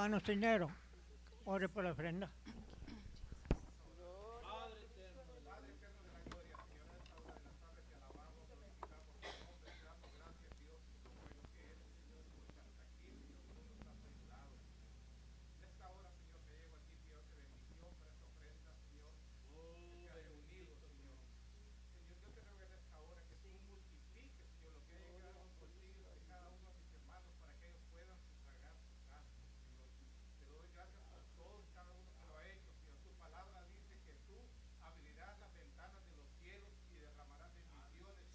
hermano Cisnero, ore por la ofrenda.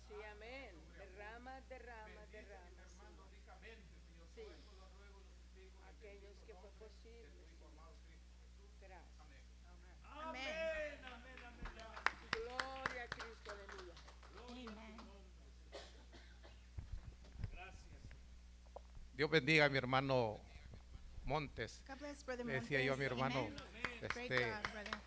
Sí, amén. Derrama, derrama, derrama. Sí. Aquellos que fue posible. Gracias. Amén. Gloria a Cristo, aleluya. Amen. Dios bendiga a mi hermano Montes. God bless Brother Le Montes. decía yo a mi hermano, Amen. Great este, job, brother.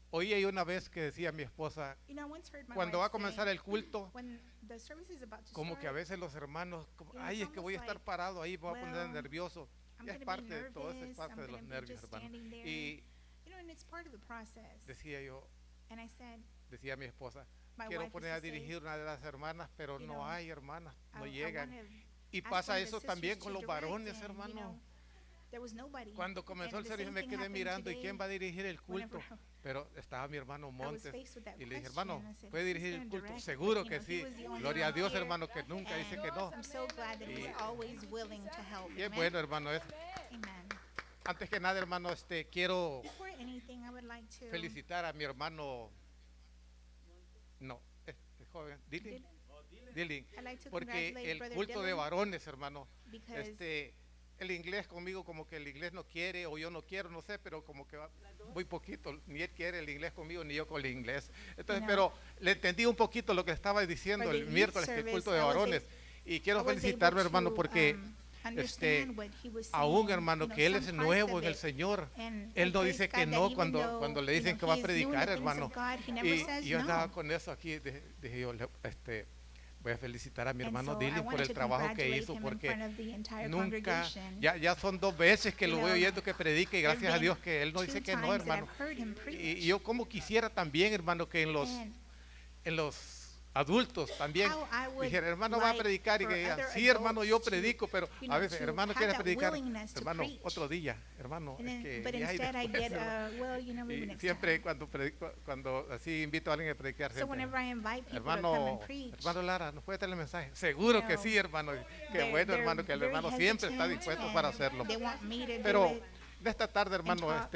oí una vez que decía mi esposa, You know, I once heard my cuando va a wife say, comenzar el culto, when the service is about to como que a start, veces los hermanos, You know, ay, it's es que voy a almost estar like, parado ahí, me voy a poner well, nervioso. I'm Y es gonna be parte de todo eso, es nervous, parte I'm de los gonna be nervios, just hermano. standing there. Y You know, and it's part of the process. decía yo, And I said, decía mi esposa, my quiero wife poner a used to say, dirigir una de las hermanas, pero you no know, hay hermanas, no I llegan. wanna Y ask pasa one of the eso sisters también to con los direct, varones, and, you hermano. know, there was nobody. Cuando comenzó And el the servicio same me thing quedé happened mirando, ¿y today. quién va a dirigir el culto? Whenever Pero estaba mi hermano I was Montes. faced with that Y le dije, question, hermano, and I said, ¿puede "Who's dirigir el gonna culto? direct?" Seguro But, que he sí. was the only Gloria a one Dios, here, hermano, que nunca dice que no. I'm so glad that he's Y- always willing to help. Y es Amen? bueno, hermano. Amen. Antes que nada, hermano, quiero Before anything, I would like to felicitar a mi hermano, joven, Dylan, I'd like to porque congratulate el Brother culto de Dylan varones, hermano, because el inglés conmigo como que el inglés no quiere o yo no quiero, no sé, pero como que muy poquito, ni él quiere el inglés conmigo ni yo con el inglés. Entonces, You know, pero le entendí un poquito lo que estaba diciendo for the el youth miércoles, que el service, culto de I was varones. Y quiero I was felicitarme, able hermano, to, porque understand what he was aún, saying, hermano, you know, que él some es parts nuevo of en el it. Señor. And Él I no praise dice que God that no even though, cuando le you dicen know, que va a he is doing predicar, the things hermano. of God, he never says Y yo andaba no. con eso aquí, dije yo, voy a felicitar a mi And hermano so I Dylan por wanted el to trabajo que congratulate hizo, him in porque front of the entire nunca, congregation. ya son 2 veces que You lo voy know, oyendo que predica y There've gracias a been Dios que él no 2 dice que no, times that hermano. I've heard him preach. Y yo como quisiera también, hermano, que en And los adultos también how I would dijera, hermano va a like predicar y for que digan, other sí, hermano, yo adults to, predico, pero you a know, veces, to hermano, have quiere that predicar, willingness to hermano, preach. otro día, hermano, And es then, que but ya hay instead I después, get, hermano. well, you know, maybe Y next siempre time. cuando así invito a alguien a predicar, So siempre, whenever I invite people to come hermano, and preach, hermano Lara, ¿nos puede traer el mensaje? Seguro You que know, sí, hermano. Qué they're- bueno, they're hermano, que el very hermano siempre está hesitant dispuesto and para hacerlo. they want me to do Pero it. de esta tarde, hermano, talk.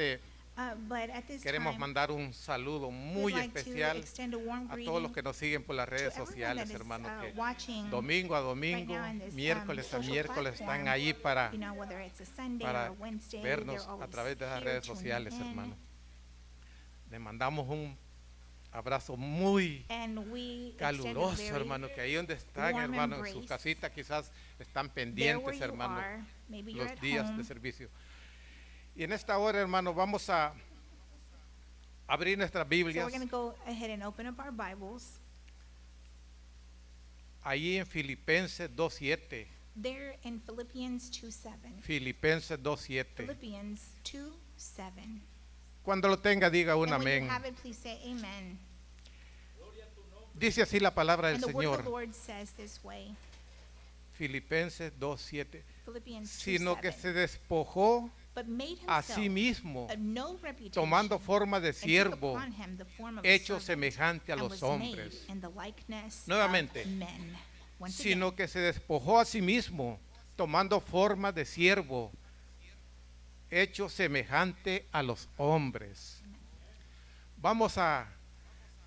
But at this queremos time, mandar un saludo we'd muy like to especial extend a warm a todos greeting los que nos siguen por las to redes everyone sociales, that is, hermano, que watching domingo a domingo, right now in this, miércoles a social miércoles platform. están ahí para You know, whether it's a Sunday para or Wednesday, vernos they're a always través de las here redes tuning sociales, in. hermano. Le mandamos un abrazo muy And we extend a caluroso, very hermano, que ahí donde están, warm hermano, en su embrace. casita quizás están there where pendientes, you hermano, are, maybe you're los at días de home. servicio. Y en esta hora, hermano, vamos a abrir nuestras So Biblias we're going to go ahead and open up our Bibles. ahí en Filipenses 2:7. There in Philippians 2:7. Filipenses 2:7. Philippians 2:7. Cuando lo tenga, diga un And when amén. you have it, please say amen. Dice así la palabra del And the word of the Señor. Lord says this way. Filipenses 2:7. Philippians Sino que 2:7. se despojó But made a himself sí mismo, of no reputation, tomando forma de and took siervo, upon him the form of a hecho servant, semejante a and los was made hombres. in the likeness Nuevamente. of men. Once Sino again, que se despojó a sí mismo, tomando forma de siervo, hecho semejante a los hombres. Vamos a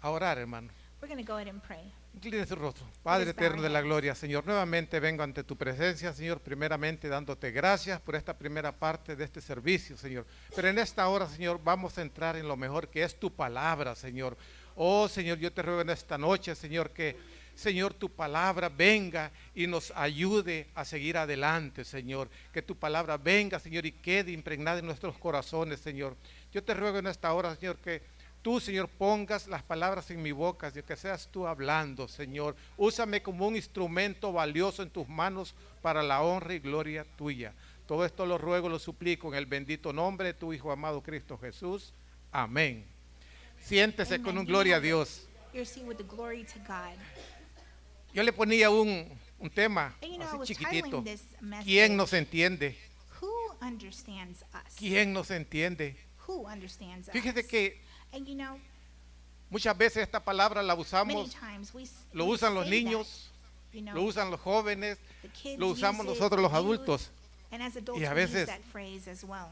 orar, hermano. we're going to go ahead and pray. Incline su rostro. Padre Let's bow eterno our de la heads. gloria, Señor, nuevamente vengo ante tu presencia, Señor, primeramente dándote gracias por esta primera parte de este servicio, Señor. Pero en esta hora, Señor, vamos a entrar en lo mejor que es tu palabra, Señor. Oh, Señor, yo te ruego en esta noche, Señor, que, Señor, tu palabra venga y nos ayude a seguir adelante, Señor. Que tu palabra venga, Señor, y quede impregnada en nuestros corazones, Señor. Yo te ruego en esta hora, Señor, que tú, Señor, pongas las palabras en mi boca, Señor, que seas tú hablando, Señor. Úsame como un instrumento valioso en tus manos para la honra y gloria tuya. Todo esto lo ruego, lo suplico en el bendito nombre de tu Hijo amado Cristo Jesús. Amén. Siéntese con un Amen. gloria a Dios. You're seated with the glory to God. Yo le ponía un tema And I así was chiquitito. titling this message, ¿Quién nos entiende? Who understands us? ¿Quién nos entiende? Who understands us? Fíjese que And muchas veces esta palabra la many usamos, times lo we usan los say niños, that, lo usan los jóvenes, the kids lo usamos use it, nosotros los the youth, adultos. and as adults Y a we use veces that phrase as well.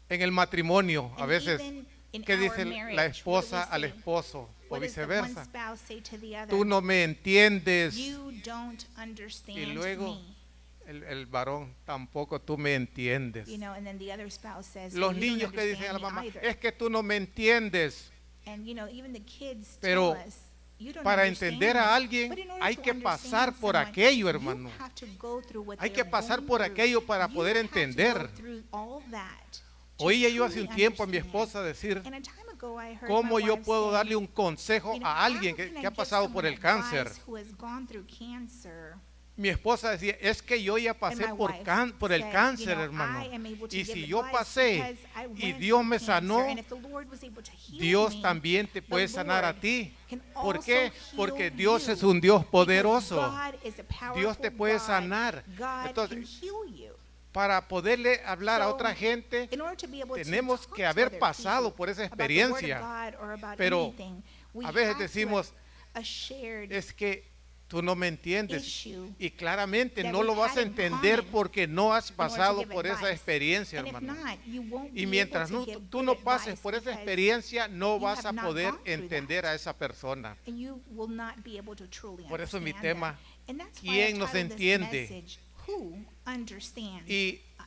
En el matrimonio, a And veces, even in ¿qué our dice marriage, la what do esposa we al say? esposo o What does the one viceversa? spouse say to the other? Tú no me entiendes. You don't understand Y luego me. el varón, tampoco tú me entiendes. And then the other spouse says, Los "Well, you don't niños que dicen a la understand mamá, me either." es que tú no me entiendes. And even the kids Pero tell us, "You don't para understand entender a me." alguien, But in order hay to que understand pasar por someone, aquello, you hermano. have to go through what Hay they que are pasar going por through. aquello para You poder have to go entender. through all that to Oía yo hace truly un tiempo a mi understand. esposa decir, And a time ago I heard ¿cómo my yo wife puedo say, darle un consejo a alguien "How que can I ha give pasado por someone el cáncer? advice who has gone through cancer?" Mi esposa decía, es que yo ya pasé And my por wife por el said, cáncer, "I hermano. am able to Y give si yo advice pasé because I y went Dios through me cancer, sanó, and if the Lord was able to heal Dios me, también te the puede sanar a Lord ti. can ¿Por also qué? heal Porque Dios you, es un Dios because poderoso. God is a powerful Dios te puede God. sanar. God Entonces, can heal you. para poderle hablar a So, otra gente, in order to be able to tenemos talk que to haber other pasado people por esa about the word of experiencia. God or about Pero anything, we a veces have to decimos, have a shared es que tú no me entiendes. issue. Y claramente that no we lo vas a had in entender common porque no has in order to pasado give por esa advice. experiencia, And if hermano. not, you won't Y be mientras able to give tú good no pases advice por esa because experiencia, no you vas have a not poder gone through entender that. a esa persona. And you will not be able to truly Por eso mi understand tema, that. And that's why ¿quién I nos titled this entiende? message, Who understands Y us?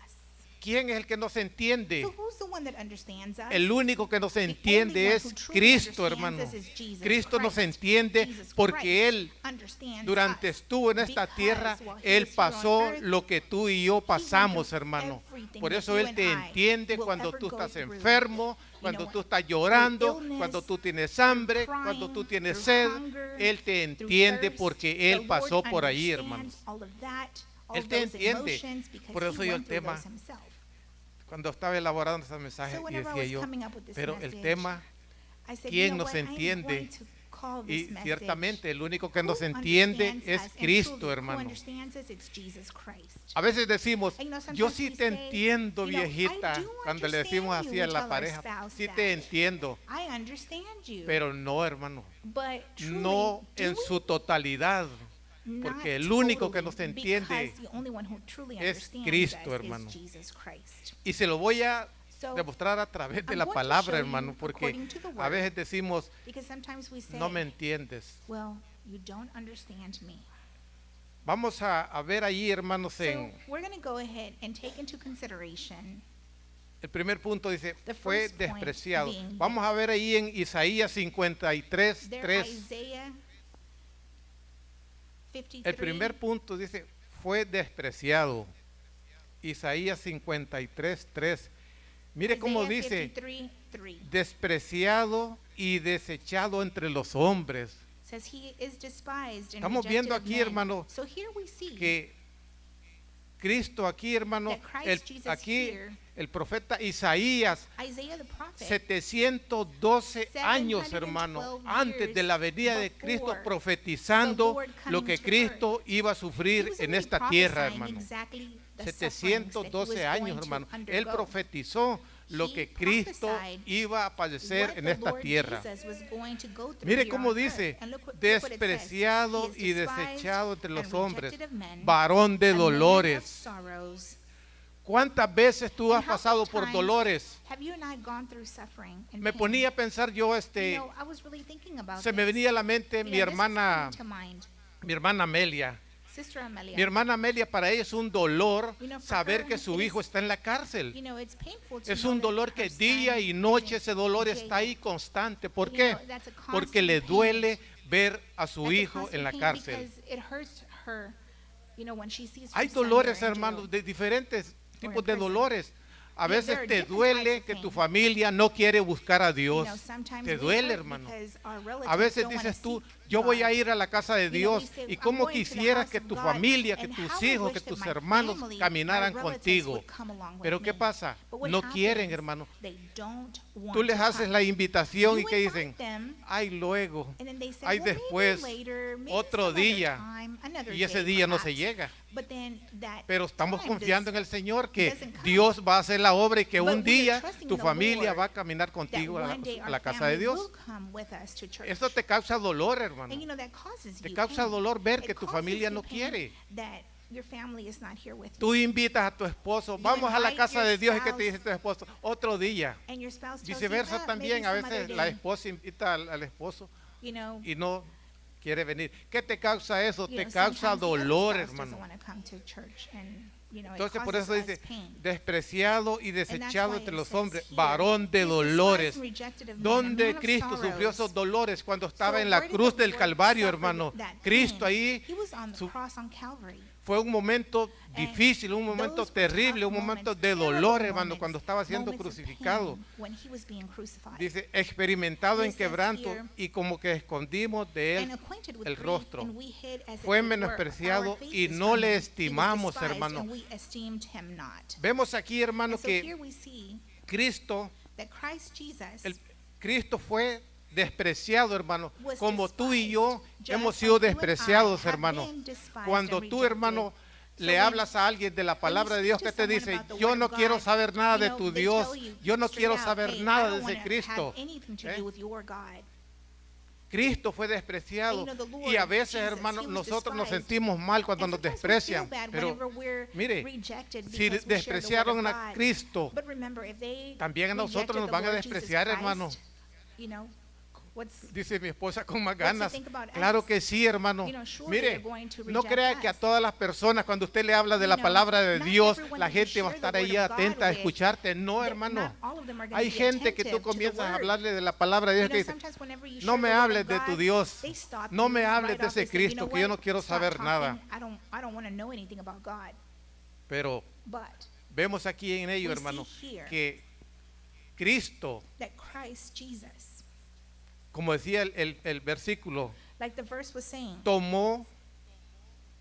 ¿quién es el que nos entiende? So who's the one that understands us? El único que nos The entiende only one es who truly Cristo, understands hermano. us is Jesus Cristo nos Christ. entiende Jesus porque Christ Él, understands durante us estuvo en esta because tierra, while he Él was here on pasó earth, lo que tú y yo went pasamos, through hermano. everything Por that eso you Él and te I entiende will cuando ever tú go estás through. enfermo, cuando know, tú estás llorando, illness, cuando tú tienes hambre, through cuando tú crying, tienes through sed. hunger, Él te through entiende thirst. porque The Él Lord pasó por ahí, understands hermanos. all of that, all Él te those entiende. emotions, because Por he eso yo el went through tema, those himself. cuando estaba elaborando este mensaje, So y whenever I decía was yo, coming up with this pero el message, tema, I said, ¿quién you know nos what? I am entiende? going to call y this message, ciertamente el único que Who nos entiende understands es us? And Cristo, truly, who hermano. understands us? It's Jesus Christ. A veces decimos, And yo sometimes sí we te say, entiendo, I viejita, do cuando le decimos understand así you, a we la tell our pareja, spouse sí that. te entiendo, I understand you. pero no, hermano, But truly, no do en we? su totalidad, Not porque el único que totally, nos entiende because the only one who truly es understands Cristo, us hermano. is Jesus Christ. Y se lo voy a So, demostrar a través de I'm la going to palabra, show you hermano, porque according to the a word. veces decimos, because sometimes we say, no me entiendes. well, you don't understand me. Vamos a ver ahí, hermanos, So en we're going to go ahead and take into consideration el primer punto, dice, The fue first point despreciado. being Vamos a ver ahí en Isaías 53, there 3. Isaiah 53. El primer punto dice, fue despreciado. Isaías 53, 3. Mire cómo Isaiah dice, 53:3 despreciado y desechado entre los hombres. says he is despised and Estamos rejected viendo of aquí, men. hermano, So here we see Que Cristo aquí, hermano, that Christ Jesus aquí here, el profeta Isaías, Isaiah the prophet, 712 años, hermano, 712 antes de la venida de before Cristo, profetizando the Lord coming lo que to Cristo iba a he sufrir was en only esta tierra, prophesying hermano. exactly the sufferings that he was 712 años, going to hermano. Él undergo. profetizó lo He que Cristo prophesied iba a padecer what en the esta Lord tierra. Jesus was going to go through Mire here cómo on earth. dice, And look what it says. despreciado He is y despised desechado entre los and hombres, rejected of men, varón de a man of dolores. sorrows. ¿Cuántas veces tú has And how pasado many por times dolores? Have you and I gone through suffering and Me pain? ponía a pensar yo, You know, I was really thinking about se me this. venía a la mente You mi know, this was hermana, coming to mind. mi hermana Amelia. Sister Amelia. Mi hermana Amelia, para ella es un dolor You know, for saber her, que su it hijo is- está en la cárcel. You know, it's painful to Es know un that dolor her que son día y is noche in ese dolor jail. está ahí constante. ¿Por You qué? know, that's a constant Porque le pain. duele ver a su That's a hijo constant en la pain cárcel. because it hurts her, you know, when she sees her Hay son dolores, there in hermanos, jail. de diferentes tipos de prison. dolores. A there veces are te different duele types of que tu pain. familia no quiere buscar a Dios. Sometimes Te we duele, hurt hermano. because our relatives A veces don't wanna dices tú, seek yo voy a God. ir a la casa de We Dios say, y "I'm cómo going to the quisieras house que of tu God, familia, que and tus how I hijos, wish que that tus my hermanos family, caminaran my relatives contigo. would come along with Pero ¿qué me." pasa? But what No quieren, happens, hermano. they don't want Tú les to haces come. la invitación You y que invite dicen, them, ay, luego, and then they say, ay, "Well, maybe después, later, maybe otro some other día, time, another y ese day, día no se perhaps." llega. But then that Pero estamos time confiando en el Señor que doesn't come. Dios va a hacer la obra y que But un we are día trusting tu in the familia Lord va a caminar that contigo one day a our la casa de family Dios. will come with us to church. Eso te causa dolor, hermano. And you know that causes Te you causa pain. dolor ver It que tu causes familia you no pain quiere. that your family is not here with you. Tú invitas a tu esposo, You vamos a la invite casa your de Dios y que te spouse. dice tu esposo, otro día. And your spouse tells you, Viceversa maybe también, a some other veces la day, esposa invita al esposo you know, y no quiere venir. ¿Qué te causa eso? you Te know, causa sometimes the other dolor, spouse doesn't hermano. wanna come to church, and, you know, it Entonces por causes eso us dice, pain. despreciado y And that's desechado why entre it los says hombres, here, varón de "He is despised dolores. and rejected of men, a Donde man of Cristo sufrió sorrows." esos dolores cuando estaba So en la where did cruz the del Lord Calvario, suffer hermano. that pain? Cristo ahí He was on the su- cross on Calvary. fue un momento difícil, un momento Those were terrible, tough un momento moments, de terrible dolor, hermano, moments, cuando estaba siendo moments of crucificado. pain when he was being crucified. Dice, experimentado It en says quebranto here, y como que escondimos de And él acquainted with el grief, rostro. and we hid as it Fue were menospreciado our y faces no from le him. He was estimamos, despised, hermano. and we esteemed him not. Vemos aquí, hermano, And so here que we see Cristo, that Christ Jesus Cristo fue despreciado, hermano, was como tú y yo despised, hemos just sido like you and I despreciados, have hermano. been despised Cuando and tú, rejected. hermano, So le when- hablas a alguien de la palabra de Dios, que speak to te someone dice, about the yo word no of quiero God, saber nada you de know, tu they Dios, tell you yo no straight quiero out, saber "Hey, I nada don't de ese wanna Cristo. have anything to ¿Eh? do with your God." Cristo fue despreciado And you know, the Lord y a veces, Jesus, hermano, he was nosotros nos despised. sentimos mal cuando And nos sometimes we desprecian, feel bad pero whenever we're mire, rejected si because we share the despreciaron word of a God. Cristo, But remember, if they también a nosotros rejected nos the van a Lord Jesus despreciar, Christ, hermano. you know, what's Dice mi esposa con más What's to ganas. think about Claro us? que sí, hermano. You know, surely Mire, they're going to no reject crea que a us. todas las personas, cuando usted le habla de You la know, palabra de not Dios, everyone la that you gente va a share estar the ahí word of God atenta a with, escucharte. No, that hermano. not all of them are gonna Hay be gente que attentive tú to the comienzas a word. hablarle de la palabra de Dios You que know, dice, sometimes whenever you no share me the word hables of de tu God, Dios, they stop no you me hables right de off. ese They say, "You Cristo, know que yo what? no quiero Stop saber talking. nada. I don't want to know anything about God." Pero But vemos aquí en ello, we hermano, see here que Cristo, that Christ Jesus, como decía el versículo, like the verse was saying, tomó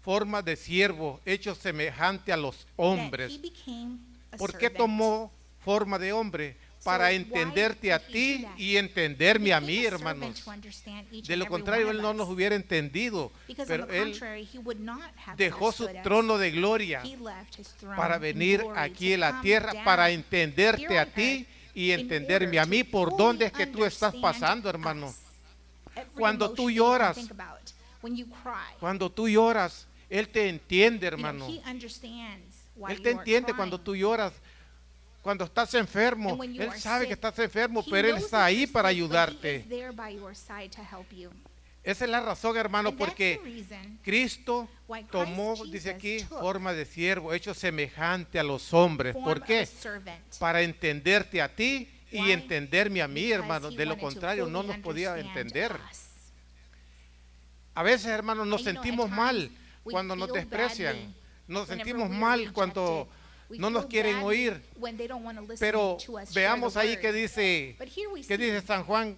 forma de siervo, hecho semejante a los that hombres. he became a ¿Por qué servant. tomó forma de hombre? Para why entenderte a did he ti do that? y entenderme a He mí, became a servant hermanos. to understand each De and lo every contrario, one él of no us. nos hubiera entendido. Because Pero on the él contrary, he would not have dejó su understood us. trono de gloria He left his throne para in venir glory aquí to en la come tierra, down para here entenderte a on ti earth y in entenderme order a mí to por fully dónde es que tú estás understand pasando, hermano. us. Every Cuando tú emotion that you can lloras, think about, when you cry, Cuando tú lloras, Él te entiende, you know, hermano. he understands why Él te you are entiende cuando crying. tú lloras. Cuando estás enfermo, And when you Él are sabe sick, que estás enfermo, He pero Él knows está that ahí you're para sick, but he ayudarte. is there by your side to help you. Esa es la razón, hermano, And that's porque the reason Cristo why Christ tomó, Jesus dice aquí, took forma de siervo, hecho semejante a los hombres. form ¿Por of a qué? servant. Para entenderte a ti y Why? entenderme a mí, Because hermano. he De lo wanted to contrario, no fully nos podía understand entender. us. A veces, hermanos, nos And, you know, at sentimos mal times we cuando nos feel desprecian. badly Nos whenever sentimos we are mal cuando rejected. We no nos feel quieren badly oír. when they don't wanna listen Pero to us share veamos the ahí word. que dice, But here we que see, dice San Juan,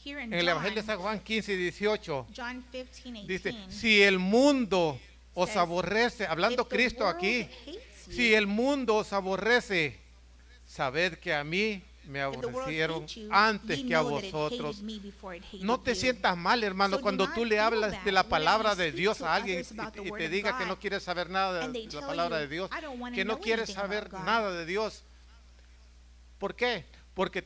here in en el Evangelio de John, San Juan 15 y 18. John 15, Dice, 18, si el mundo os says, aborrece, hablando "If the Cristo world aquí, hates you, si el mundo os aborrece, sabed que a mí me if the world aborrecieron hates you, antes ye que a know that it vosotros. hated me before it hated No te you." sientas mal, hermano, So do cuando not tú le feel hablas bad de la whenever palabra you de speak Dios to a alguien others about the y word te of diga que God, no quieres saber nada and de they la tell palabra you, de Dios, "I don't wanna que no know quieres anything saber about God." nada de Dios. ¿Por qué? Porque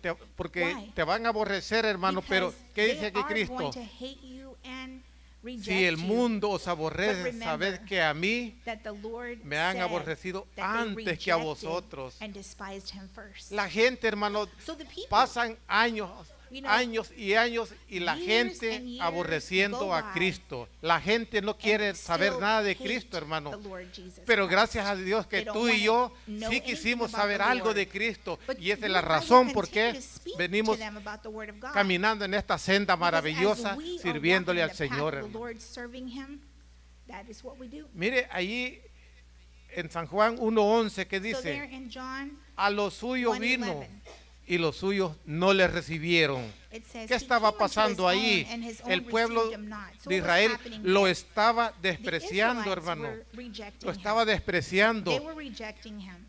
Why? te van a aborrecer, hermano, pero Because ¿qué dice they aquí are Cristo? going to hate you and reject Si el you. mundo os But aborrece, remember sabed que a mí that the Lord me han said aborrecido that they antes que a rejected vosotros. and despised him first. La gente, hermano, So the people, pasan años, you know, años y años y la years gente and years aborreciendo go a by, Cristo. La gente no quiere and saber still nada de hate Cristo, hermano. the Lord Jesus Pero Christ. gracias a Dios que They don't tú y wanna yo know sí anything quisimos about saber the algo Lord. de Cristo. But Y esa es you la and I will razón por continue qué to speak venimos to them about the word of God. caminando en esta senda Because as maravillosa, we are sirviéndole walking al the path Señor, of the hermano. Lord, serving him, that is what we do. Mire, allí en San Juan 1:11 que So there dice, in John a los suyos vino 1:11, y los suyos no le recibieron. it says, ¿Qué "He estaba came unto his pasando own, ahí? and his own El pueblo received him not." So de what was Israel happening lo there? estaba The despreciando, Israelites hermano. were rejecting Lo him. estaba despreciando. They were rejecting him.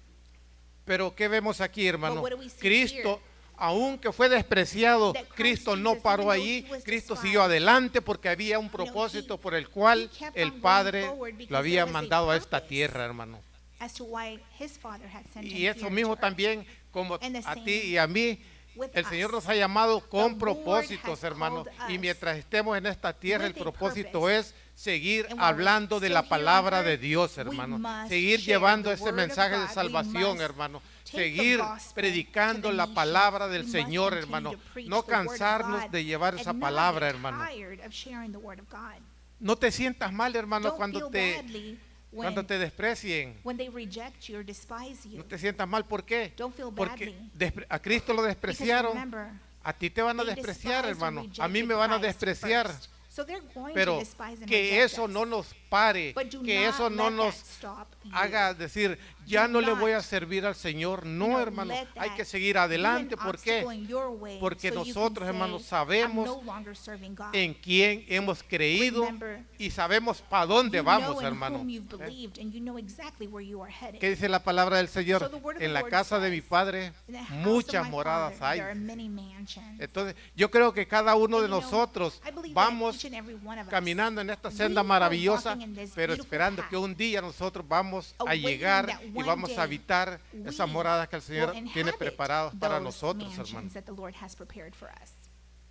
Pero ¿qué vemos aquí, hermano? what do we see Cristo, aunque fue despreciado, That Christ Cristo no Jesus, paró even though allí. he was Cristo despised, siguió adelante porque había un propósito por el cual he kept el on going Padre forward because lo había there was a mandado a esta purpose. tierra, hermano. As to why his father had sent him Y eso here mismo to earth. también, como And the a same ti y a mí, with el Señor us. nos ha llamado con The Lord propósitos, has hermano. called Y us mientras estemos en esta tierra, el with a propósito purpose. es seguir And while hablando we're de la still here on palabra de earth, Dios, we hermano. must Seguir share llevando the ese word of mensaje de God. We salvación, must hermano. take the Seguir gospel predicando to the la nations. palabra del We must Señor, continue hermano. to preach No the word of cansarnos God de llevar and esa never palabra, get hermano. tired of sharing the word of God. No te sientas mal, hermano, Don't cuando feel badly cuando te desprecien. when they reject you or despise you. No te sientas mal, ¿por qué? Don't feel Porque badly. a Cristo lo Because despreciaron. remember, A ti te van a they despreciar, despised and hermano. A mí rejected me van a Christ despreciar. first. So they're going to Pero despise and que reject eso us. no nos pare, But do que not eso no let nos that stop you. haga decir, ya Do no le not, voy a servir al Señor. You No, know, hermano, let hay that que seguir be an adelante. ¿Por qué? obstacle in your way Porque so you can nosotros, say, hermanos, "I'm sabemos no longer serving God." en quién hemos creído Remember, y sabemos para dónde You vamos, know in hermano. whom you've believed, and you know exactly where you are headed. ¿Qué dice la palabra del Señor? So the word of En the la Lord casa de mi says, Padre "In the house of muchas my moradas Father, hay. there are many mansions." Entonces, yo creo que cada uno de And you know, nosotros I believe that vamos each and every one of us, caminando en esta we senda are maravillosa, walking in this pero beautiful esperando path, que un día nosotros vamos a awaiting llegar that y one vamos a day habitar esas we moradas que el Señor will tiene inhabit preparadas para those nosotros, hermano. mansions that the Lord has prepared for us.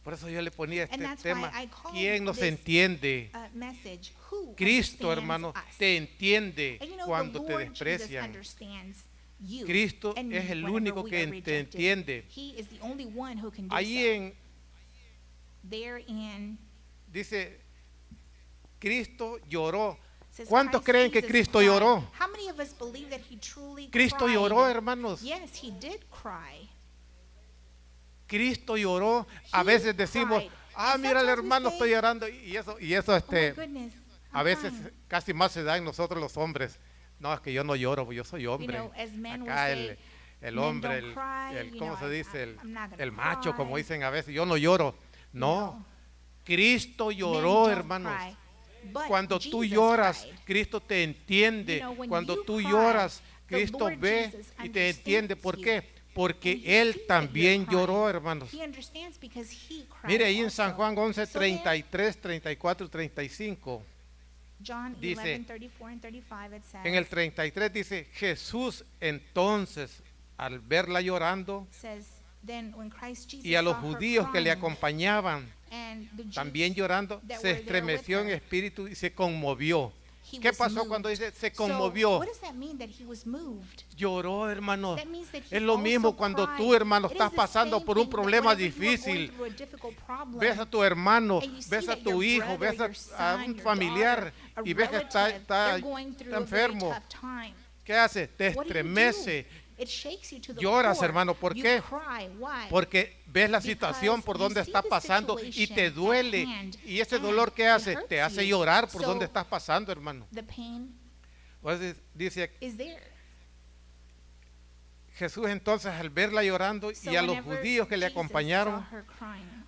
Por eso yo le ponía And este that's tema. why I called ¿Quién nos this, entiende? Message, who Cristo, understands hermano, us? te entiende And you know, cuando the te Lord Jesus desprecian. understands you Cristo and es me el whenever único we que are te rejected. entiende. He is the only one who can do Ahí so. Therein dice, Cristo lloró. says, ¿Cuántos Christ creen que Jesus Cristo cried. lloró? How many of us believe that he truly Cristo cried? lloró, hermanos. Yes, he did cry. Cristo lloró. A He veces decimos, cried. ah, And mira, el sometimes we hermano say, estoy llorando. Y eso Oh my goodness, a I'm veces crying. casi más se da en nosotros los hombres. No, es que yo no lloro, pues yo soy You hombre. know, as men will Acá say, el men hombre, don't cry, you ¿cómo know, se dice? I'm not gonna El macho, como cry. dicen a veces, yo no lloro. No, No. Cristo Men lloró, don't hermanos. cry. But Cuando tú Jesus lloras, cried. Cristo te entiende. You know, when Cuando you tú cry, lloras, the Cristo Lord ve Jesus y te entiende. understands ¿Por you. qué? Porque And he Él sees that también you're lloró, crying. hermanos. He understands because he cried Mire ahí en also. San Juan 11, So there, 33, 34 y 35. John dice, 11, 34 and 35, it says, En el 33 dice, Jesús entonces, al verla llorando, says, then when Christ Jesus y a los saw her judíos que le crying, acompañaban, and the Jews también llorando, that se were there estremeció with en her, espíritu y se conmovió. he ¿Qué was pasó moved. cuando dice se So, conmovió? what does that mean that he was moved? Lloró, hermano. That means that he Es lo also mismo cuando cried. tú, hermano, It is estás the pasando same por un thing problema whenever you are going difícil. through a difficult problem, Ves a tu hermano, and you see ves a that tu your hijo, brother, ves your a son, un your familiar daughter, a y ves que está relative, they're going through a very enfermo. tough time. ¿Qué hace? Te What do you estremece. do? It shakes you to the Lloras, core. hermano. ¿Por You qué? cry. Why? Porque ves la Because situación por you donde see está the pasando y situation te at duele. hand, Y ese and dolor que it hace, hurts te hace you. llorar por So, donde estás pasando, hermano. The pain Pues dice is there. Jesús entonces al verla llorando So y a los whenever judíos que le Jesus acompañaron, saw her crying,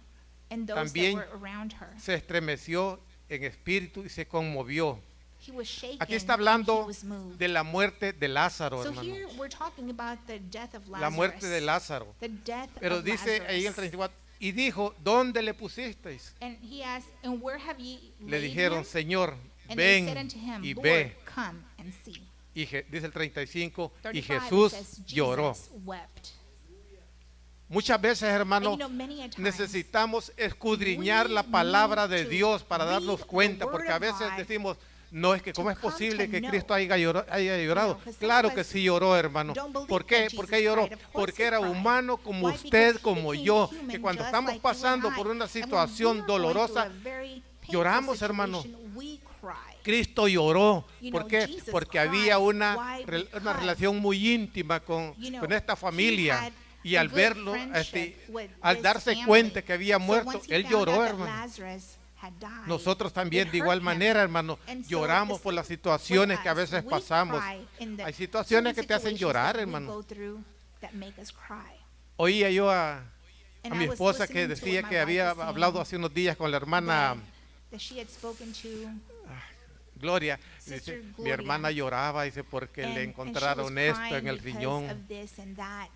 and those también that were around her, se estremeció en espíritu y se conmovió. he was shaken Aquí está and he hablando was moved. de la muerte de Lázaro, So hermano. here we're talking about the death of Lazarus. La muerte de Lázaro. The death Pero of dice ahí en el Lazarus. 34, y dijo, ¿dónde le pusisteis? And he asked, and where have ye Le laid dijeron, him? Señor, And they ven said unto him, y Lord, ve. come and see. Y dice el 35, y 35, it Jesús says, lloró. Jesus wept. Muchas veces, hermano, And you know, many a times, necesitamos escudriñar we la palabra de need to Dios para read darnos the cuenta, word porque a of veces God decimos, no, es que cómo es come posible to que know. Cristo haya llorado. 'cause some Claro of que us sí lloró, hermano. don't believe ¿Por qué? that ¿Por Jesus qué lloró? cried. Of course Porque he era cried. humano como Why? usted, Because he como became yo, human que cuando just estamos like you and pasando I. por una And when situación we are going dolorosa, through a very painful lloramos, hermano. situation, we cry. Cristo lloró. You ¿Por know, qué? Jesus Porque cried. había una Why? una Because, relación muy íntima con you know, con esta he familia. had Y a al good verlo, friendship with al this darse family. cuenta que había So muerto, once he él found lloró, out that hermano. Lazarus had died, nosotros también it de hurt igual him. manera, hermano, And so lloramos it's por las with situaciones que a us. veces We pasamos. cry in the Hay situaciones que te hacen situations llorar, that we hermano. go through that make us cry. Oía yo a And mi I was esposa que listening to decía what que my había wife was hablado saying, hace unos días con la hermana that she had spoken to, Gloria. Sister Dice, mi Gloria. hermana lloraba, dice, porque and le she was encontraron esto crying en el because riñón. of this and that.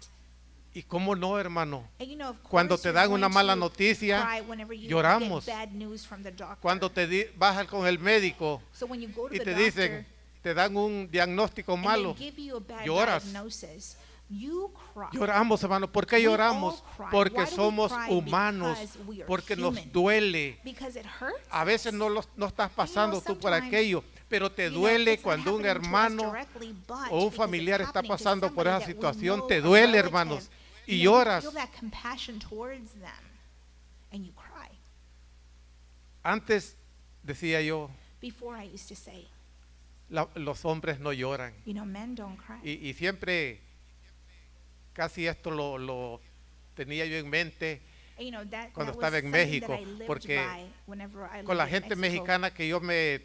Y cómo no, hermano. And you know, of Cuando course te you're dan going una mala to noticia, cry whenever you lloramos. get bad news from the doctor. Cuando vas con el médico So when you go to y the te doctor dicen, te dan un diagnóstico and malo, they give you a bad lloras. diagnosis, you cry. Lloramos, hermano. ¿Por qué We lloramos? all cry. Porque Why do we somos cry? humanos, Because we are porque nos human. duele. Because it hurts. A veces no estás pasando tú por sometimes, aquello, pero te You know, duele it's not cuando un happening to us hermano directly, but o un because it's familiar está happening to pasando por somebody esa that we situación, know, te a duele, relative, hermanos, y you know, lloras. You feel that compassion towards them, and you cry. Antes decía yo, Before I used to say, los hombres no lloran. you know, men don't cry. Y siempre, casi esto lo tenía yo en mente And, you know, that cuando was estaba en something México, that I lived porque by whenever I con la lived in gente Mexico, mexicana que yo me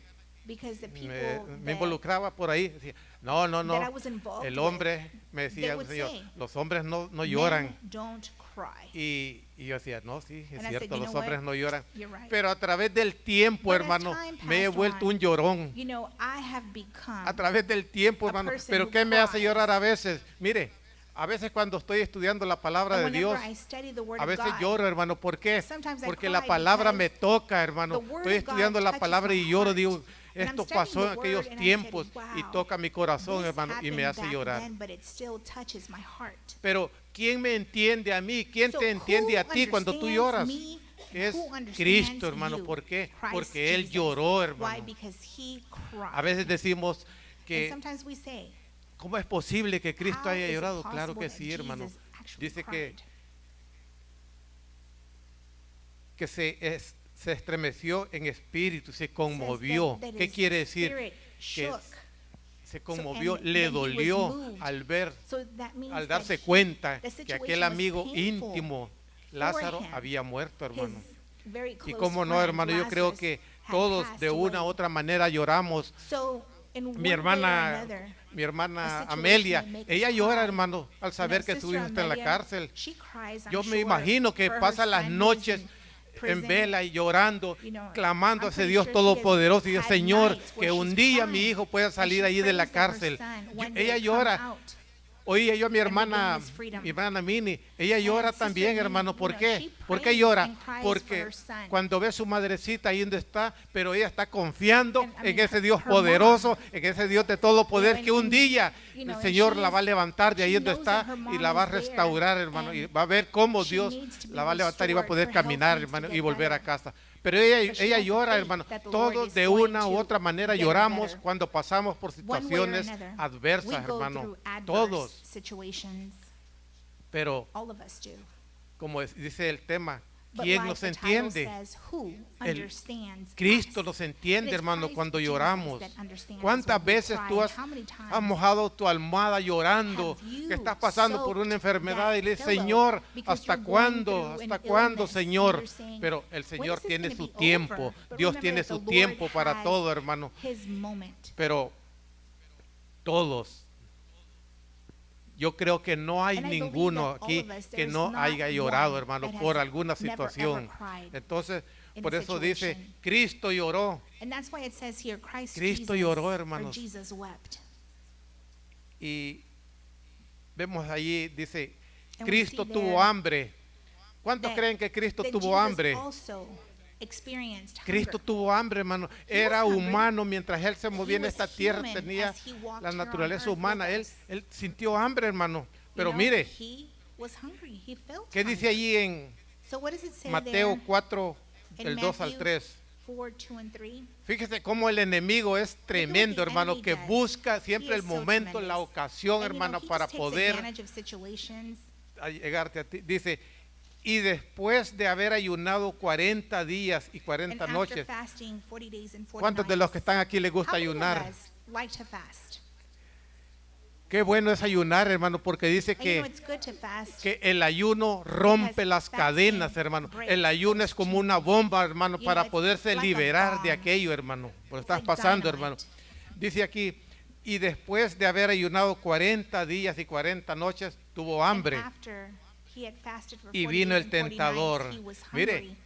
because the people me that involucraba por ahí, decía, no, I no, was involved el with, hombre, me decía they el would Señor, say, los hombres no men lloran. don't cry. Y yo decía, no, sí, es And I cierto, said, you los know hombres what? no lloran. You're right. Pero a través del tiempo, But as hermano, time me he passed vuelto on, un llorón. You know, I have become A través del tiempo, a hermano. person Pero who ¿qué me hace cries. llorar a veces? Mire, a veces cuando estoy estudiando la palabra and de whenever Dios, I study the word a of veces God, lloro, hermano. ¿Por qué? Sometimes I Porque cry la palabra because me toca, hermano. the word Estoy of God estudiando la touches palabra my y lloro, heart. digo, And I'm esto studying pasó en the aquellos word and I tiempos said, y wow, toca mi corazón, this hermano, y me happened hace back llorar. then, but it still touches my heart. Pero ¿quién me entiende a mí? ¿Quién So te entiende a who ti cuando tú understands lloras? me? Es Who understands Cristo, hermano. you? ¿Por qué? Christ Porque Él Jesus. lloró, Why? hermano. Because he cried. A veces decimos And que, sometimes we say, ¿cómo es posible que Cristo how haya is it llorado? Claro que possible sí, that hermano. Jesus actually Dice cried? que se estremeció en espíritu, se It says conmovió. that ¿Qué his quiere decir? spirit Que shook. se conmovió, and le that he was dolió moved. al ver, So that means al that darse he- cuenta the que situation aquel was amigo painful íntimo, Lázaro, him. había muerto, his hermano. very Y close cómo no, friend, hermano, yo creo Lazarus, que had todos passed de una u away. otra manera lloramos. So, in one Mi way or hermana, another, mi hermana a situation Amelia, may make us ella llora, cry. hermano, al you saber know, que su Sister hijo está en la Amelia, cárcel. she cries, I'm Yo me sure, imagino que for her pasa las son who's noches in en prison. vela y llorando, You know, clamando a I'm ese pretty Dios sure she todopoderoso y has dice, had Señor, nights where que un she's día mi crying, hijo pueda and salir she ahí de la prays that her cárcel. son Yo- one day ella come llora. out. Oía yo a mi hermana, regain his freedom. mi hermana Mini, ella llora Sister también, Minnie, hermano. you ¿Por know, qué? she ¿Por qué prays llora? and cries for Porque her son. cuando ve a su madrecita ahí donde está, pero ella está confiando And, I en mean, ese Dios her poderoso, en ese Dios de todo poder, and- que un and, día you know, el and Señor she la va a is- levantar de ahí she donde knows that está her y mom la va a is there, restaurar, hermano, y and va a ver cómo she Dios needs to be la va a levantar y va a poder restored. Her health caminar, needs to hermano, get y volver a better. casa. Pero ella But she ella has llora, faith hermano. that the Lord Todos is de going una u to otra manera get her lloramos better. cuando pasamos por One way or situaciones another, we adversas, go hermano. through adverse Todos. situations. Pero All of us do. como dice el tema, But ¿quién like nos the title entiende? says, who El understands Cristo us? nos It entiende, is hermano, Christ cuando Jesus lloramos. that understands us ¿Cuántas when we veces cry, tú and has how many times mojado tu almohada llorando, have you que estás pasando por una soaked enfermedad y le dices, that pillow Señor, because ¿hasta you're going cuándo? through an ¿Hasta cuándo, illness, Señor? and you're saying, Pero el "When Señor is this tiene gonna su be tiempo. over?" But Dios remember tiene that su the tiempo Lord para has todo, hermano. His moment. Pero todos, yo creo que no hay And I believe ninguno that all aquí of us, que there's no not haya llorado, one hermano, that por has alguna never, situación. ever cried Entonces, in por a eso dice, situation. Cristo lloró. And that's why it says here, Christ Cristo Jesus, lloró, or hermanos. Jesus wept. Y vemos allí, dice, And we Cristo see tuvo there hambre. ¿Cuántos that- creen que Cristo that tuvo Jesus hambre? also experienced Cristo hunger. tuvo hambre, hermano. He Era was hungry. humano mientras Él se movía en was esta tierra, human tenía as he walked la here on naturaleza earth humana. with Él, us. él sintió hambre, hermano. You Pero know, mire, he was hungry. He felt ¿qué dice hungry. allí en So what does it say Mateo there 4, in el 2 al Matthew 3? 4, 2 and 3? Fíjese cómo el enemigo es tremendo, the hermano, enemy que does. busca He siempre el is so momento, la tremendous. ocasión, And, you know, hermano, he para just takes poder advantage of situations. llegarte a ti. Dice, y después de haber ayunado 40 días y 40 And noches, after fasting 40 days and 40 ¿cuántos de los que nights, están aquí les gusta how many of ayunar? us like to fast? Qué bueno es ayunar, hermano, porque dice And you know que, it's good to fast. que el ayuno rompe las cadenas, hermano. El ayuno es como una bomba, hermano, para poderse liberar de aquello, hermano. Por lo que estás pasando, hermano. Dice aquí, y después de haber ayunado 40 días y 40 noches, tuvo And hambre. after he had fasted for Y 40 vino days el and 40 tentador. nights, he was Mire, hungry.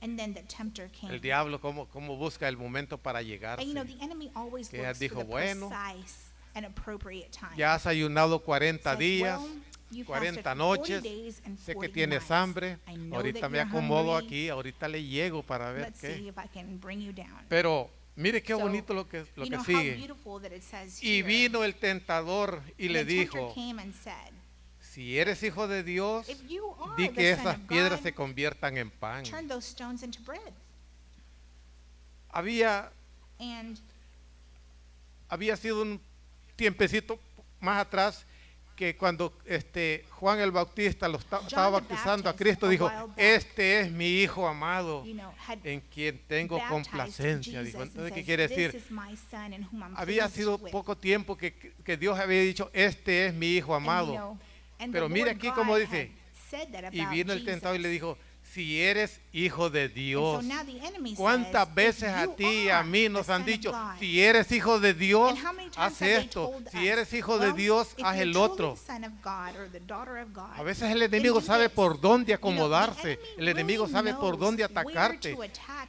And then the tempter came. el diablo cómo busca el momento para llegarse. And you know, the enemy always Que looks dijo, for the bueno, precise and appropriate time. Ya has ayunado 40 Says, días, well, you fasted 40 for 40 noches. days and Sé que 40 tienes nights. hambre. I know Ahorita that me you're acomodo hungry. aquí. Ahorita le llego para ver Let's see qué. if I can bring you down. Pero mire qué So, bonito lo que you know how sigue. beautiful that it says Y here. vino el tentador y And le the tempter dijo, came and said, si eres hijo de Dios, if you are di the que Son esas of piedras God, se conviertan en pan. turn those stones into bread. Había And sido un tiempecito más atrás que cuando Juan el Bautista lo estaba John the bautizando a Baptist, Cristo, a dijo, while back, este es mi hijo amado, you know, had en quien tengo baptized complacencia. Jesus Dijo, and entonces, ¿qué says, quiere "This decir? is my son in whom I'm Había pleased sido with." poco tiempo que Dios había dicho, este es mi hijo And, you amado. know, and Pero the mire Lord aquí God cómo had dice, said that y about vino el tentador y le Jesus. dijo, si eres hijo de And Dios. so now the enemy ¿Cuántas says, veces if a you ti y a are mí the nos Son han of dicho, God, si eres hijo de Dios, and how many times haz have they esto, told si us, eres hijo de well, Dios, if haz you're el truly otro? the son of God or the daughter of God, A veces el then enemigo do sabe this. por dónde You know, the acomodarse, enemy el enemigo really sabe por knows dónde where atacarte. to attack.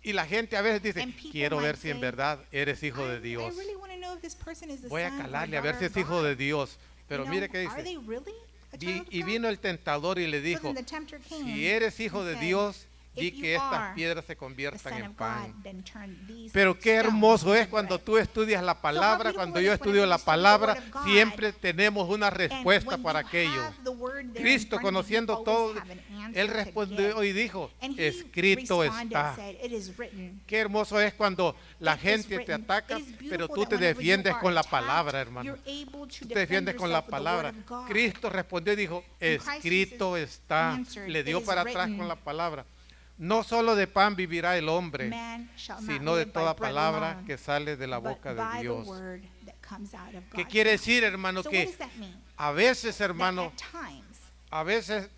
Y la gente a veces dice, And people quiero ver might si en say, verdad eres hijo de I Dios. really want to know if this person is the Voy a son or calarle a ver daughter si es of hijo God. de Dios. Pero You know, mire qué are they dice. really a child of Y God? vino el tentador y le So dijo, then the tempter came si eres hijo and de said, Dios, di if you que estas are piedras se the conviertan son en of pan. God, then turn these Pero qué stones hermoso es into cuando bread. tú estudias la palabra, beautiful cuando it yo is estudio whenever la you study the palabra, word of God, siempre tenemos una And respuesta when para you aquello. have the word there in Cristo, front of you, conociendo you todo, always have an answer Él to respondió give. y dijo, And he escrito responded, está. said, "It is written." Qué hermoso es cuando la It is gente te written. ataca, It is pero beautiful tú that te whenever you defiendes are con la attacked, palabra, hermano. you're able to Tú te defiendes con la yourself with the word palabra. of God. Cristo respondió y dijo, And Christ escrito Jesus está. answered, Le dio "It is para atrás written, con la palabra. No solo de pan vivirá el hombre, Man shall not sino de live by toda bread palabra alone, que sale de la but boca by de the Dios. word that comes out of ¿Qué God's quiere mouth." decir, hermano? So what Que does that mean? a veces, That hermano, at a veces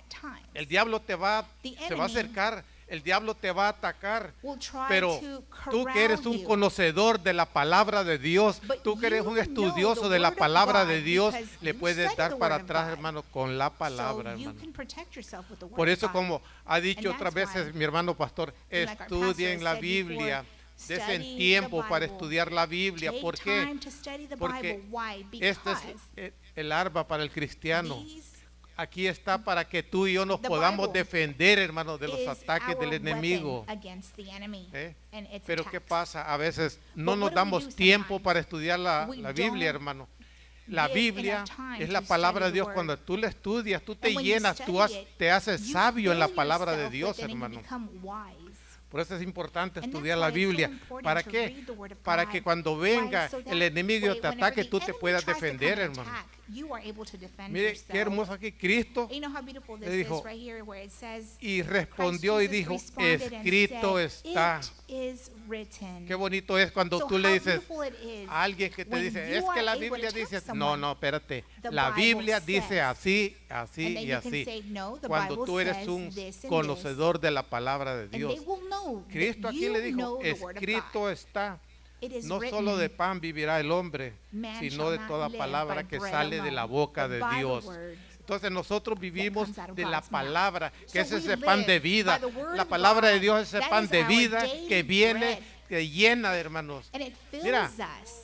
times, el diablo The se va a enemy acercar, el diablo te va a atacar. will try Pero to tú que eres corral un you. conocedor de la palabra de Dios, But tú que eres you un know estudioso the de la word of palabra God de Dios, because le you puedes study dar the para word of atrás, God. hermano, con la palabra, So you hermano. can protect yourself with the word Por of eso, God. como ha dicho And otras that's veces why, mi hermano pastor, like our pastor estudien la said Biblia, before, desen study tiempo the para Bible. estudiar la Biblia. Take ¿Por qué? time to study the Porque Bible. Why? este Because es el arma para el cristiano. these Aquí está para que tú y yo nos The podamos Bible defender, hermano, de los is ataques our del enemigo. weapon against the enemy ¿eh? and its Pero ¿qué attacks. pasa? A veces no But nos what do we damos do tiempo sometimes? para estudiar la We Biblia, don't hermano. La give Biblia enough time es la to palabra de study the Dios. word. Cuando tú la estudias, tú te And when you llenas, study it, te haces you sabio en la fill palabra de yourself Dios, with it and you hermano. become wise. Por eso es importante And estudiar that's la why it's so Biblia. important ¿Para to qué? read the word of Para God. que cuando Why? venga So el that enemigo way, te whenever ataque, the tú te enemy puedas tries to come defender, and hermano. attack, you are able to defend Mire yourself. qué hermoso aquí Cristo. And you know how beautiful this le dijo, is right here where it says, Y respondió y Christ dijo, Jesus responded and escrito said, está. "It is written." Qué bonito es cuando So tú le how dices beautiful it is a alguien que te when dice, you es que are la able to Biblia tell dice, no, someone, no, espérate, the la Bible Biblia dice says. así, And así then y you can así. say, "No, the Cuando Bible tú eres says un this and conocedor de la palabra de And Dios. they will know that Cristo aquí you le dijo, know the word of escrito God. está. It is No written, solo de pan vivirá el hombre, "Man sino shall de not toda live palabra by que bread sale de la alone, boca but de by the Dios. word Entonces nosotros vivimos comes out of de la God's mouth." palabra, que So es we ese pan de live vida. by the word La of palabra de God. Dios es ese That pan is de our vida daily que viene, bread. que llena, hermanos. And it fills Mira, us.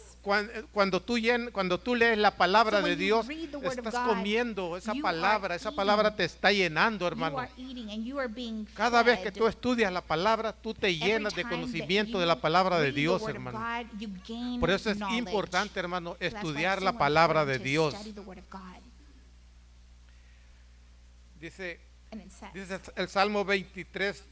Cuando tú lees la palabra So when de you Dios, read the word of estás God, comiendo esa you palabra, are esa eating. palabra te está llenando, You hermano. are eating and you are being Cada vez fed. que tú estudias la palabra, tú te Every llenas de time that conocimiento de you la palabra de read the Dios, word of hermano. God, you gain Por eso es knowledge. importante, hermano, So that's why estudiar it's la so palabra de important to Dios. study the word of God. Dice And it says, el Salmo 23,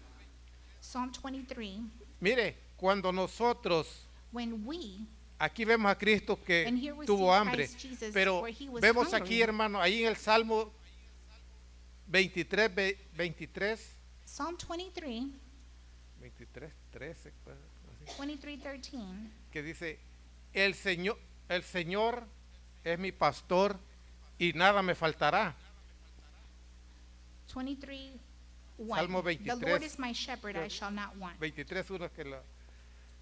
Psalm 23, mire, cuando nosotros, when we, aquí vemos a Cristo que And here we tuvo see hambre, Christ Jesus pero where he was vemos hungry. aquí, hermano, ahí en el Salmo 23, 13, pues, así, 23:13, que dice, el Señor es mi pastor y nada me faltará. 23, 1. Salmo The 23. Lord is my shepherd, I shall not want. 23:1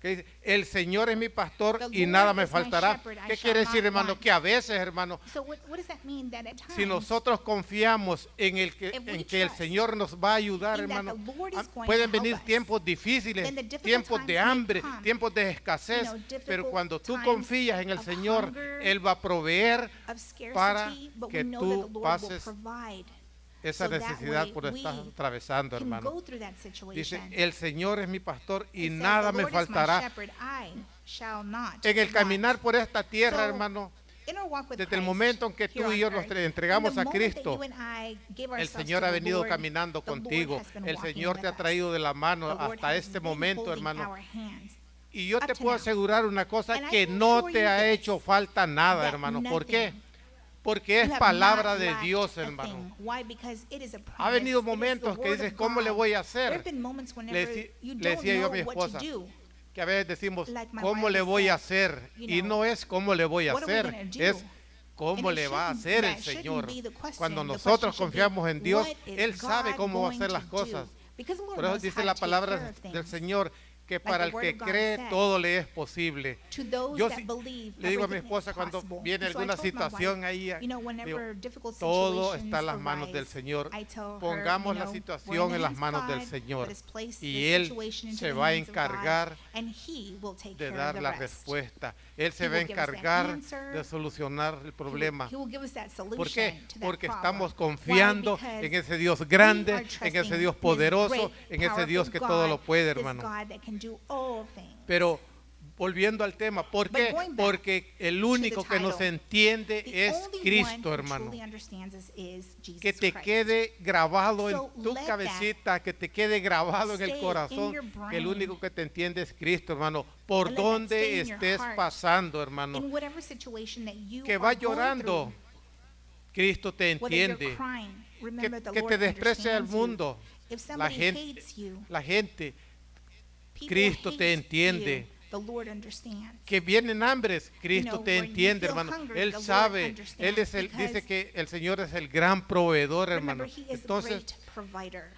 que dice, el Señor es mi pastor The y Lord nada me is my faltará. shepherd, I ¿Qué shall quiere decir, not hermano? want. Que a veces, hermano, So what does that mean? That at times, si nosotros confiamos en If we en que el trust Señor nos va a ayudar, in that hermano, the Lord is going pueden to help venir us, tiempos difíciles, then the difficult tiempos de times may hambre, come, tiempos de escasez, difficult pero cuando tú times confías en el of Señor, hunger, Él va a proveer of scarcity, para but que we know tú that the Lord will pases provide. esa So that necesidad way por estar we atravesando, can hermano. go through that situation. Dice, el Señor es mi pastor y It says, nada "The me Lord is my faltará. shepherd, I shall not En el want." caminar por esta tierra, So, hermano, in our walk with desde el Christ momento en que here tú y on yo nos earth, entregamos from a the moment that Cristo, you and I give el ourselves Señor to ha the venido Lord, caminando the Lord contigo. has been El walking Señor with te ha us. traído de la mano The Lord hasta has este been momento, holding hermano. our hands. Y yo te up to puedo now. asegurar una cosa, And I que can no assure te you ha this, hecho falta nada, that hermano. ¿Por qué? nothing. Porque You es have palabra not de lacked Dios, a hermano. thing. Why? Because it is a Ha promise. venido It is the momentos que word dices, of ¿cómo le God. voy a There hacer? have been moments whenever you Le don't decía yo a know mi what esposa, to do. que a veces decimos, Like my ¿cómo wife le voy a said, hacer? you Y know, no es cómo le voy a what are we hacer, gonna do? es cómo And it le va a shouldn't- hacer el that shouldn't Señor. be the question. Cuando The nosotros question should be, confiamos en Dios, what is Él sabe God cómo va a going hacer to las cosas. do? Because the Lord Por eso knows dice how la to take palabra care of del things. Señor, que Like para the el word que of God cree says, todo le es posible. To those Yo that sí- believe, le digo a mi everything is esposa cuando possible. viene And so I alguna told my situación wife, ahí, you know, whenever digo, difficult todo situations está en las manos del arise, Señor. I tell her, Pongamos you la know, situación we're in en the las hands of manos del God, Señor let us place y this Él situation into se the va a hands of God, encargar and He will take de care dar of the la rest. respuesta. Él se He va a will give us that encargar answer. de solucionar el problema. He will give us that solution ¿Por qué? to that Porque problem. estamos Why? confiando Because en ese Dios we grande, are en trusting ese Dios in this poderoso, great, en ese powerful Dios que God, todo lo puede, this hermano. God that can do all things. Pero volviendo al tema, ¿por But qué? going back Porque el único que nos title, entiende The es only Cristo, one who hermano. truly understands us is Jesus Que te Christ. quede grabado So en tu let cabecita, que te quede grabado en el stay in corazón, your que el brain. único que te entiende es Cristo, hermano. Por And let that stay donde in your estés heart. pasando, hermano, In whatever situation that you que are va going llorando, through, Cristo te whether you're entiende. crying, Que, remember the que Lord te desprecia el understands you. mundo, If la somebody gente, hates you, la gente, people Cristo te hate entiende. you, the Lord understands. Que vienen hambres, Cristo know, te when you entiende, feel hermano. hungry, Él the Lord sabe, understands Él es el, because dice que el Señor es el gran proveedor, hermano. Remember, He is a Entonces, great provider.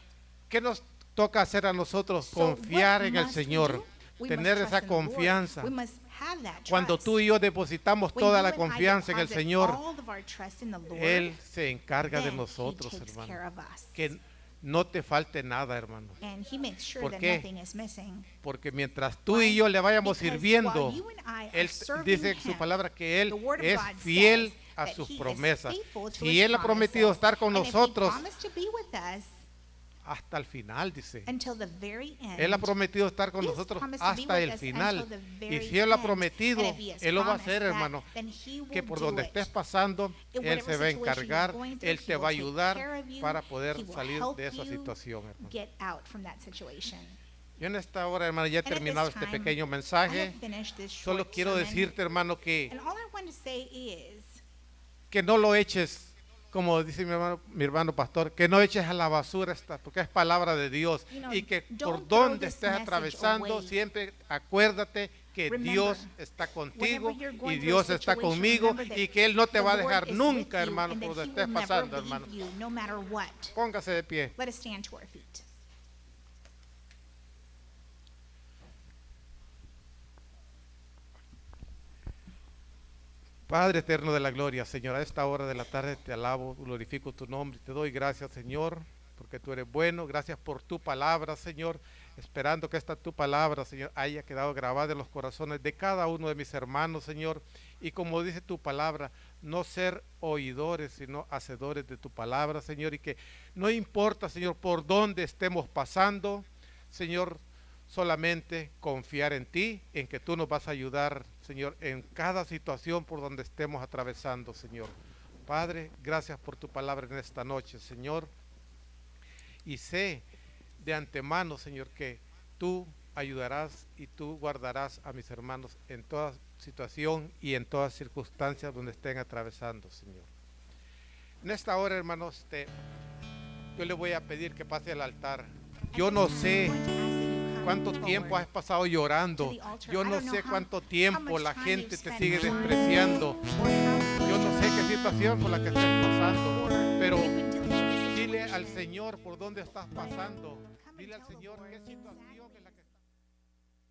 ¿qué nos toca hacer a nosotros? So Confiar what en el must we Señor, do? We tener must esa trust in the Lord. confianza. We must have that Cuando trust. tú y yo depositamos When toda you la and I confianza en el deposit Señor, all of our trust in the Lord, Él se encarga de then nosotros, He takes hermano. care of us. Que no te falte nada, hermano. And He makes sure ¿Por that qué? nothing is missing. Porque mientras tú y yo le vayamos Because sirviendo, while you and I are Él serving dice en su Him, palabra que Él the Word of es God fiel says a that sus He is promesas. faithful to Si His Él ha prometido promises. estar con And if He nosotros promised to be with us hasta el final, dice. until the very end, Él ha prometido estar con He has nosotros promised to be hasta with el us final. until the Y very si Él lo ha end. prometido, And if He has Él lo va a promised hacer, that, hermano. then He will Que por do donde it. estés pasando, In Él whatever se va a situation you're encargar, going through, Él He te will va a take ayudar care of you. para poder He will salir help de esa you situación, hermano. get out from that situation. Yo en esta hora, hermano, ya he And at terminado this este time, pequeño I mensaje. have finished this Solo short quiero sermon, decirte, hermano, que and all I want to say is no lo eches, como dice mi hermano pastor, que no eches a la basura esta, porque es palabra de Dios. You know, Y que don't por throw donde this estés message atravesando, away. siempre acuérdate que Remember, Dios está contigo whenever you're going y through Dios a está situation, conmigo remember that y que Él no te the va a Lord dejar is nunca, with you, hermano, and por that donde He estés will never pasando, leave hermano. you, no matter what. Póngase de pie. Let us stand to our feet. Padre eterno de la gloria, Señor, a esta hora de la tarde te alabo, glorifico tu nombre, te doy gracias, Señor, porque tú eres bueno. Gracias por tu palabra, Señor, esperando que esta tu palabra, Señor, haya quedado grabada en los corazones de cada uno de mis hermanos, Señor. Y como dice tu palabra, no ser oidores, sino hacedores de tu palabra, Señor. Y que no importa, Señor, por dónde estemos pasando, Señor, solamente confiar en ti, en que tú nos vas a ayudar, Señor, en cada situación por donde estemos atravesando, Señor. Padre, gracias por tu palabra en esta noche, Señor. Y sé de antemano, Señor, que tú ayudarás y tú guardarás a mis hermanos en toda situación y en todas circunstancias donde estén atravesando, Señor. En esta hora, hermanos, yo le voy a pedir que pase al altar. Yo no sé I'm going to ask that you come cuánto tiempo forward has pasado llorando. to the altar. Yo I no don't know sé how cuánto tiempo much la time gente you've te spent sigue trying despreciando. or how Yo no sé qué situación por la que estás pasando, pero you've been dealing with a dile al situation. Señor por dónde estás pasando. Come and Dile al tell the Señor Lord qué exactly situación